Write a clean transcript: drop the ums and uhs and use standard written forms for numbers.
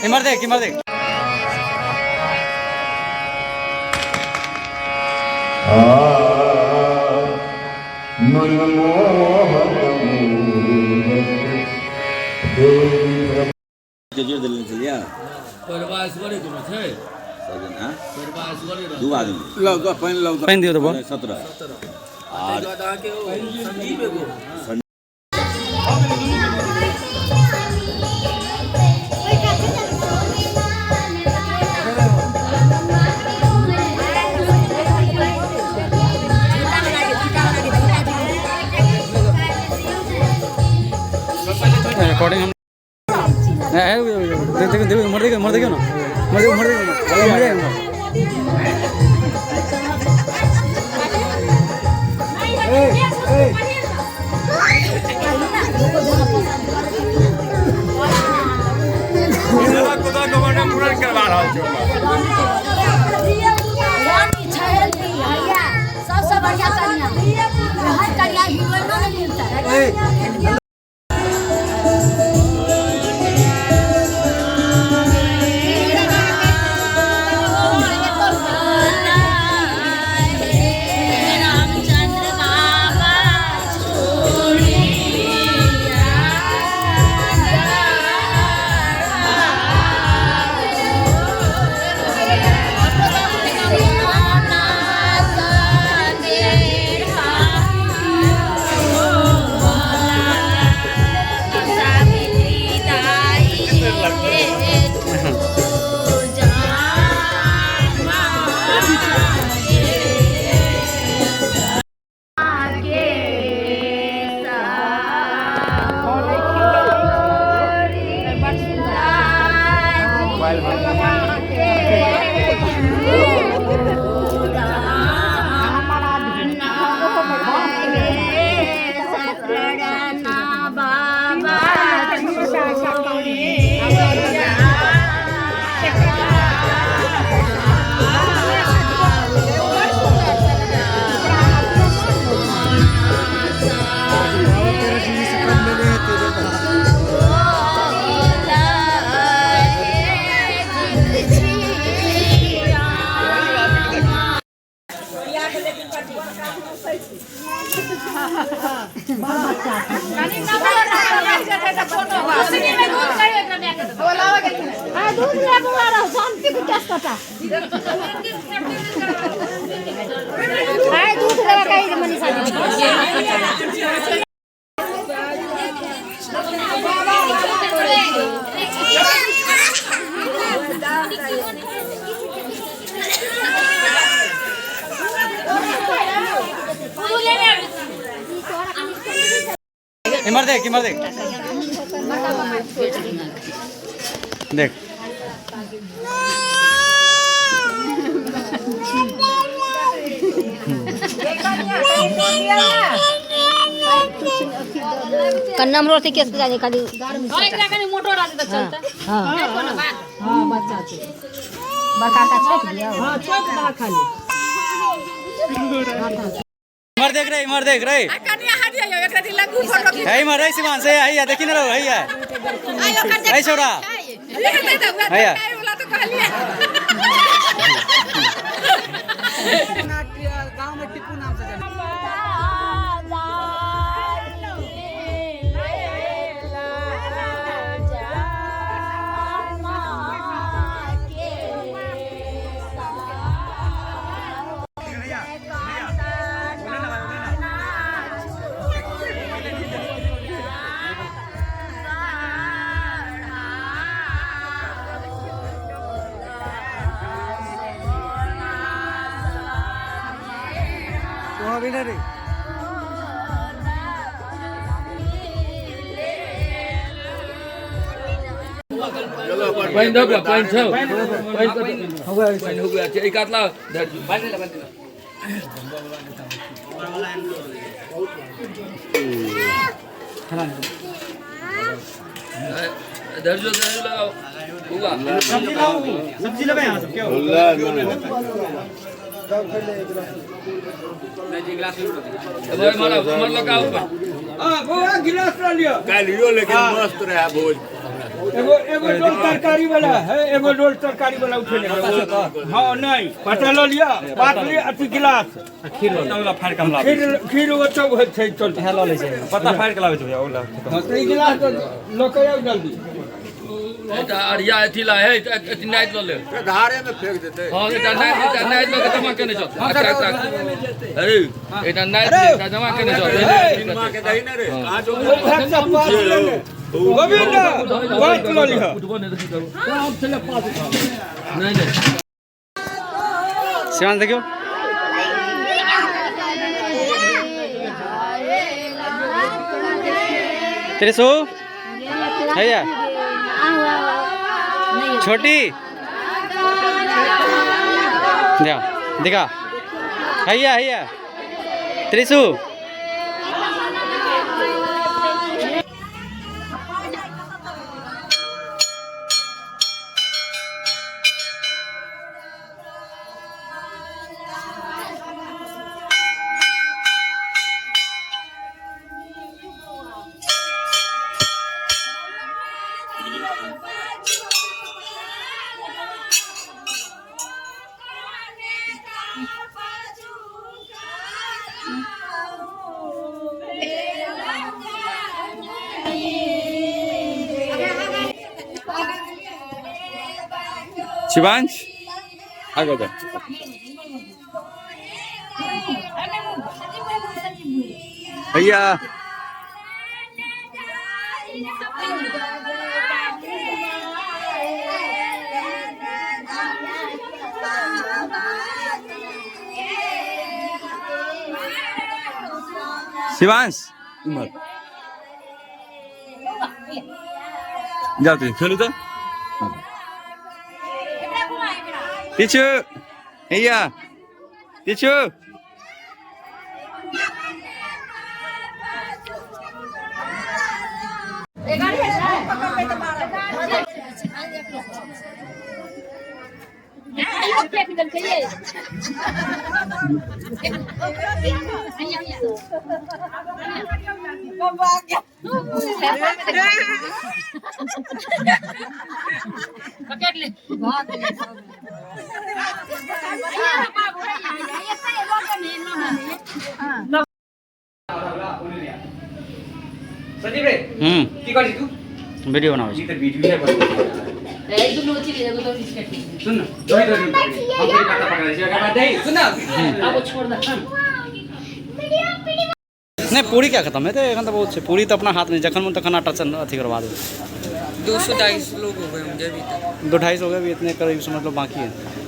इमर देख इमर देख जोर दिल चलिया परवास बड़े कोनो छै सजन हां परवास बड़े दू आदमी लग पानी दियो तो बोल 17 और अहाँ के संजीव एगो रिकॉर्डिंग हम देखो मर देखो ना मर जाएगा सबसे बढ़िया कन्या हर कन्या हीरोइनों में मिलता है। इमर देख देख कन्ना हमरो से केस जाने खाली और एकरा कनी मोटर आते त चलता हां कोनो बात हां बच्चा छै बड़का का छोट दिया हां छोट दा खाली इमर देख रे कन्या हटिया यो एकरा दिला गु फोटो खींच है इमर रे सिमान से है देखि न रो है आयो कर दे छोरा है वाला तो कहलिए गांव में टिप्पू नाम से रे पाइन दो पाइन छ पाइन हो गया एक आतला दर्जो लगाओ होगा सब्जी लाओ सब्जी ले यहां सब क्या भाई मारा मर लगा ऊपर हां वो गिलास ला लियो कालियो लेकिन मस्त रहा भोज एगो डोल तरकारी वाला है एगो डोल तरकारी वाला उठे ले हां नहीं पता ल लिया बात ले अति गिलास खीर वाला फाड़ कमला खीर वो तो छै चल है ल ले छै पता फाड़ के लावे छै ओला हां तो ई गिलास लोकयो जल्दी एटा अरिया एथिला है एति नाइट ल ले धारे में फेंक देते हां एटा नाइट ल के जमा केने छ अरे एटा नाइट ले जमा केने छ मां के दही ना रे कहां जो गोविंद बात ल लिया हम चले पास नहीं शिवान देखियो तेरे सो है या छोटी दिखा हैया त्रिशु शिवांश आगे जा भैया शिवांश जाओ तुम खेलो तो पीछे भैया पीछे संदीप रे की करछी तू वीडियो बनावे छी त वीडियो है ए तू नोची ले एगो तो बिस्किट सुन ना दो हम तेरी पता पकड़ ले का बात है सुन ना अब छोड़ दे नहीं पूरी क्या खत्म है तो एखन तो बहुत छे पूरी तो अपना हाथ में जखन मन तखन आटा अथी करवा दे 200-250 लोग हो गए होंगे अभी तक 2-250 हो गए अभी इतने करीब समझ लो बाकी है